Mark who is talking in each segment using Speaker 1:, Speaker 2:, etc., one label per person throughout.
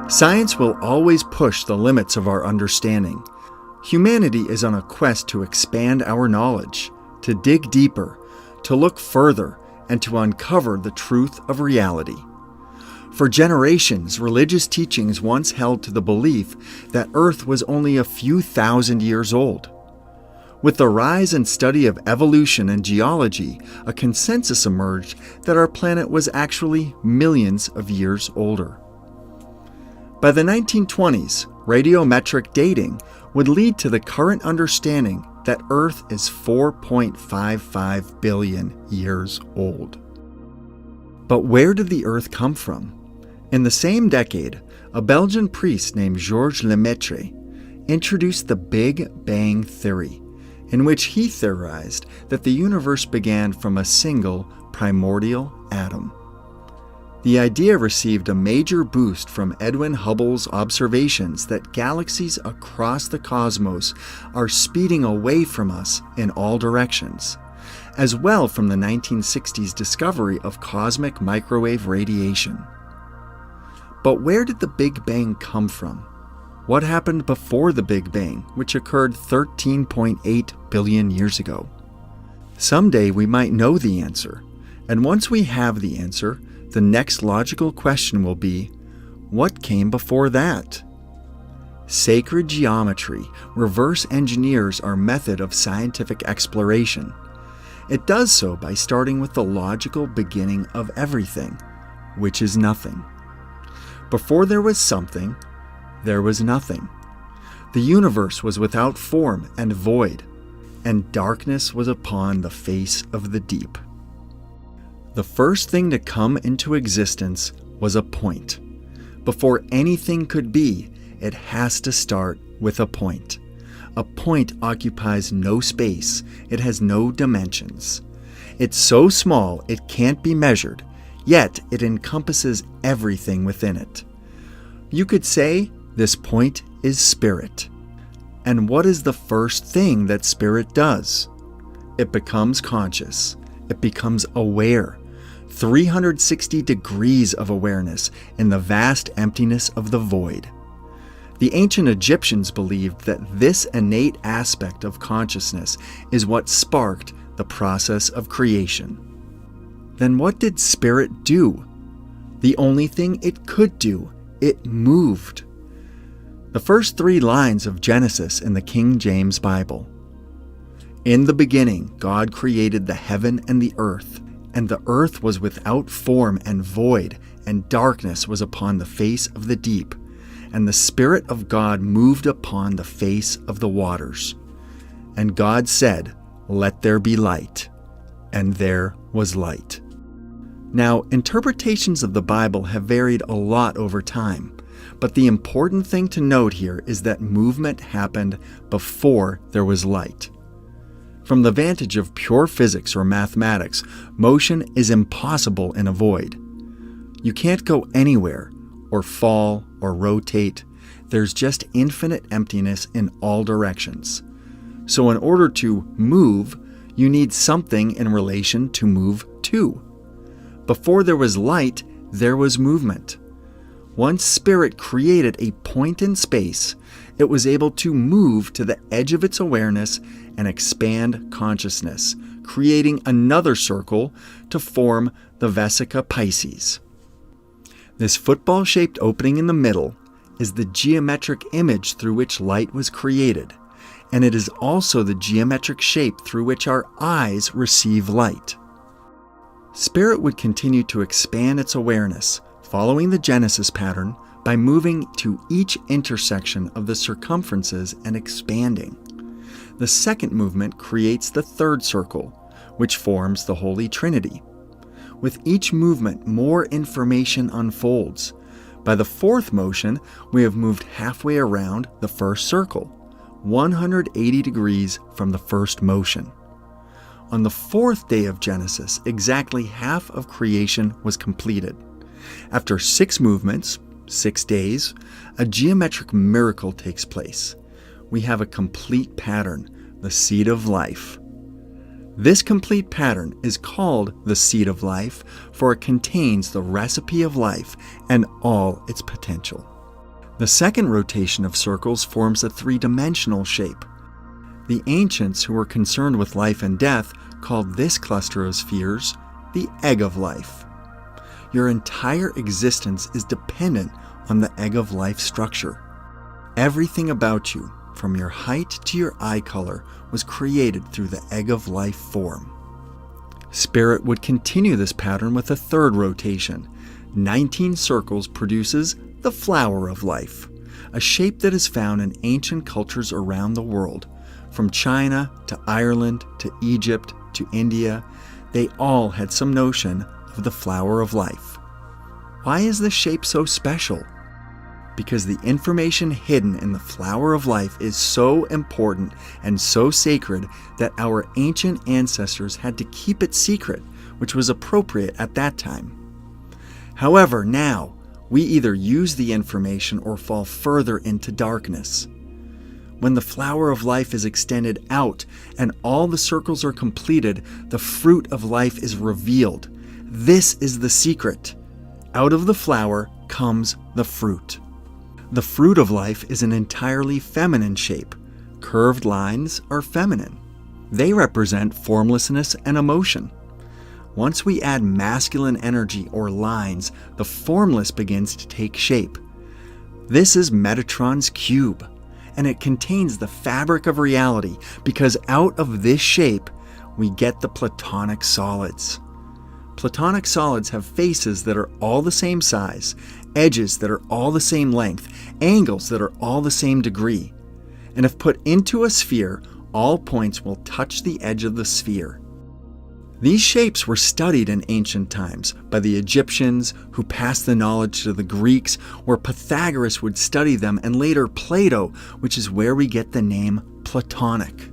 Speaker 1: Science will always push the limits of our understanding. Humanity is on a quest to expand our knowledge, to dig deeper, to look further, and to uncover the truth of reality. For generations, religious teachings once held to the belief that Earth was only a few thousand years old. With the rise and study of evolution and geology, a consensus emerged that our planet was actually millions of years older. By the 1920s, radiometric dating would lead to the current understanding that Earth is 4.55 billion years old. But where did the Earth come from? In the same decade, a Belgian priest named Georges Lemaitre introduced the Big Bang Theory, in which he theorized that the universe began from a single primordial atom. The idea received a major boost from Edwin Hubble's observations that galaxies across the cosmos are speeding away from us in all directions, as well from the 1960s discovery of cosmic microwave radiation. But where did the Big Bang come from? What happened before the Big Bang, which occurred 13.8 billion years ago? Someday we might know the answer, and once we have the answer, the next logical question will be, what came before that? Sacred geometry reverse engineers our method of scientific exploration. It does so by starting with the logical beginning of everything, which is nothing. Before there was something, there was nothing. The universe was without form and void, and darkness was upon the face of the deep. The first thing to come into existence was a point. Before anything could be, it has to start with a point. A point occupies no space, it has no dimensions. It's so small it can't be measured, yet it encompasses everything within it. You could say this point is spirit. And what is the first thing that spirit does? It becomes conscious. It becomes aware. 360 degrees of awareness in the vast emptiness of the void. The ancient Egyptians believed that this innate aspect of consciousness is what sparked the process of creation. Then what did spirit do? The only thing it could do, it moved. The first 3 lines of Genesis in the King James Bible. In the beginning, God created the heaven and the earth was without form and void, and darkness was upon the face of the deep, and the Spirit of God moved upon the face of the waters. And God said, "Let there be light," and there was light. Now, interpretations of the Bible have varied a lot over time, but the important thing to note here is that movement happened before there was light. From the vantage of pure physics or mathematics, motion is impossible in a void. You can't go anywhere, or fall, or rotate. There's just infinite emptiness in all directions. So in order to move, you need something in relation to move to. Before there was light, there was movement. Once spirit created a point in space, it was able to move to the edge of its awareness and expand consciousness, creating another circle to form the Vesica Pisces. This football-shaped opening in the middle is the geometric image through which light was created, and it is also the geometric shape through which our eyes receive light. Spirit would continue to expand its awareness, following the Genesis pattern, by moving to each intersection of the circumferences and expanding. The second movement creates the third circle, which forms the Holy Trinity. With each movement, more information unfolds. By the fourth motion, we have moved halfway around the first circle, 180 degrees from the first motion. On the 4th day of Genesis, exactly half of creation was completed. After 6 movements, 6 days, a geometric miracle takes place. We have a complete pattern, the seed of life. This complete pattern is called the seed of life, for it contains the recipe of life and all its potential. The second rotation of circles forms a three-dimensional shape. The ancients who were concerned with life and death called this cluster of spheres the egg of life. Your entire existence is dependent on the egg of life structure. Everything about you, from your height to your eye color, was created through the egg of life form. Spirit would continue this pattern with a third rotation. 19 circles produces the flower of life, a shape that is found in ancient cultures around the world. From China to Ireland to Egypt to India, they all had some notion of the flower of life. Why is this shape so special? Because the information hidden in the flower of life is so important and so sacred that our ancient ancestors had to keep it secret, which was appropriate at that time. However, now, we either use the information or fall further into darkness. When the flower of life is extended out and all the circles are completed, the fruit of life is revealed. This is the secret. Out of the flower comes the fruit. The fruit of life is an entirely feminine shape. Curved lines are feminine. They represent formlessness and emotion. Once we add masculine energy or lines, the formless begins to take shape. This is Metatron's cube, and it contains the fabric of reality because out of this shape, we get the Platonic solids. Platonic solids have faces that are all the same size, edges that are all the same length, angles that are all the same degree. And if put into a sphere, all points will touch the edge of the sphere. These shapes were studied in ancient times by the Egyptians, who passed the knowledge to the Greeks, where Pythagoras would study them, and later Plato, which is where we get the name Platonic.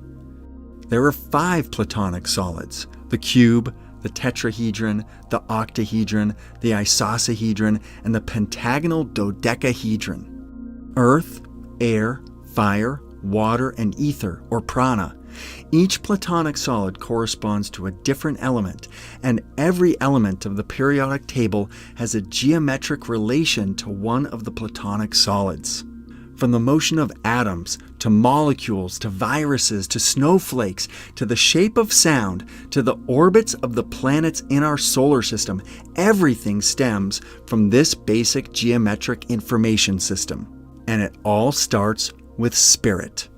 Speaker 1: There are 5 Platonic solids: the cube, the tetrahedron, the octahedron, the isosahedron, and the pentagonal dodecahedron. Earth, air, fire, water, and ether, or prana. Each Platonic solid corresponds to a different element, and every element of the periodic table has a geometric relation to one of the Platonic solids. From the motion of atoms, to molecules, to viruses, to snowflakes, to the shape of sound, to the orbits of the planets in our solar system, everything stems from this basic geometric information system. And it all starts with spirit.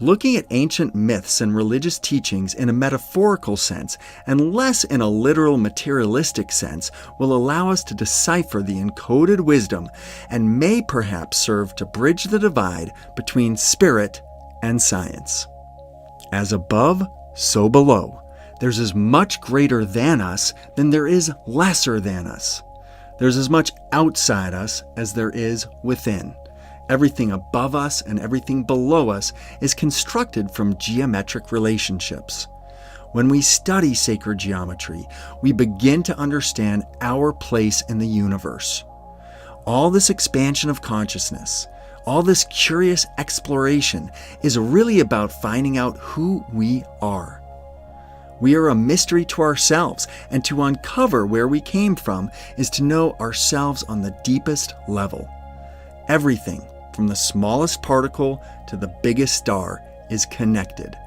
Speaker 1: Looking at ancient myths and religious teachings in a metaphorical sense, and less in a literal materialistic sense, will allow us to decipher the encoded wisdom and may perhaps serve to bridge the divide between spirit and science. As above, so below. There's as much greater than us than there is lesser than us. There's as much outside us as there is within. Everything above us and everything below us is constructed from geometric relationships. When we study sacred geometry, we begin to understand our place in the universe. All this expansion of consciousness, all this curious exploration is really about finding out who we are. We are a mystery to ourselves, and to uncover where we came from is to know ourselves on the deepest level. Everything, from the smallest particle to the biggest star, is connected,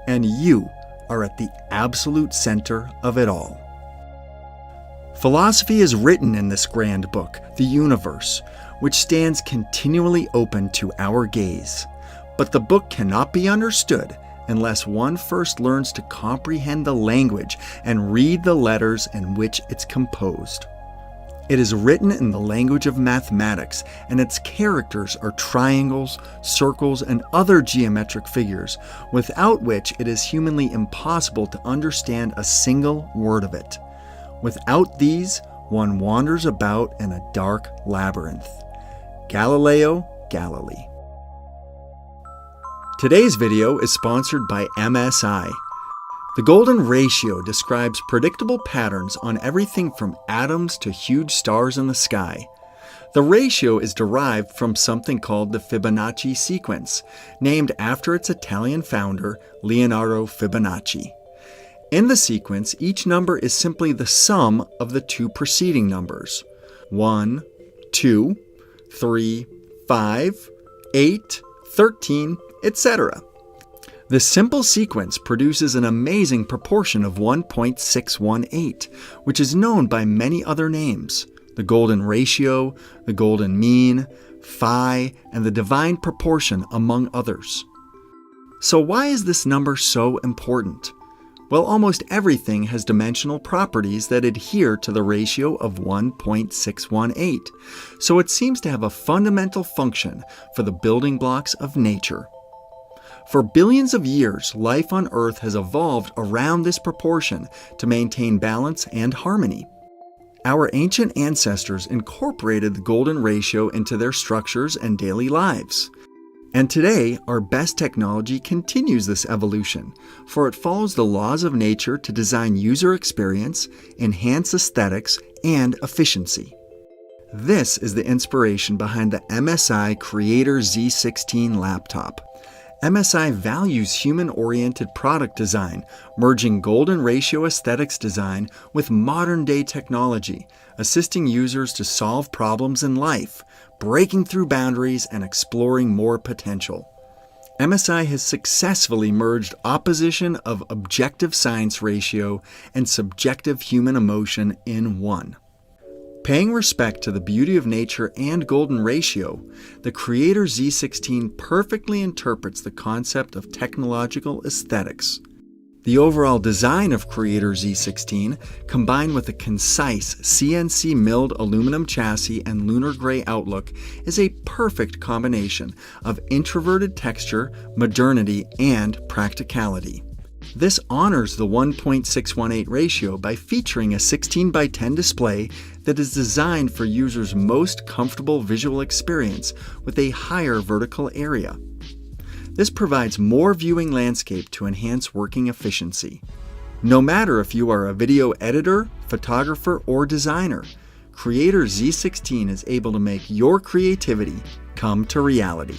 Speaker 1: and you are at the absolute center of it all. Philosophy is written in this grand book, the universe, which stands continually open to our gaze. But the book cannot be understood unless one first learns to comprehend the language and read the letters in which it's composed. It is written in the language of mathematics, and its characters are triangles, circles, and other geometric figures, without which it is humanly impossible to understand a single word of it. Without these, one wanders about in a dark labyrinth. Galileo Galilei. Today's video is sponsored by MSI. The golden ratio describes predictable patterns on everything from atoms to huge stars in the sky. The ratio is derived from something called the Fibonacci sequence, named after its Italian founder, Leonardo Fibonacci. In the sequence, each number is simply the sum of the two preceding numbers: 1, 2, 3, 5, 8, 13, etc. This simple sequence produces an amazing proportion of 1.618, which is known by many other names: the golden ratio, the golden mean, phi, and the divine proportion, among others. So why is this number so important? Well, almost everything has dimensional properties that adhere to the ratio of 1.618, so it seems to have a fundamental function for the building blocks of nature. For billions of years, life on Earth has evolved around this proportion to maintain balance and harmony. Our ancient ancestors incorporated the golden ratio into their structures and daily lives. And today, our best technology continues this evolution, for it follows the laws of nature to design user experience, enhance aesthetics, and efficiency. This is the inspiration behind the MSI Creator Z16 laptop. MSI values human-oriented product design, merging golden ratio aesthetics design with modern-day technology, assisting users to solve problems in life, breaking through boundaries and exploring more potential. MSI has successfully merged opposition of objective science ratio and subjective human emotion in one. Paying respect to the beauty of nature and golden ratio, the Creator Z16 perfectly interprets the concept of technological aesthetics. The overall design of Creator Z16, combined with a concise CNC milled aluminum chassis and lunar gray outlook, is a perfect combination of introverted texture, modernity, and practicality. This honors the 1.618 ratio by featuring a 16:10 display that is designed for users' most comfortable visual experience with a higher vertical area. This provides more viewing landscape to enhance working efficiency. No matter if you are a video editor, photographer, or designer, Creator Z16 is able to make your creativity come to reality.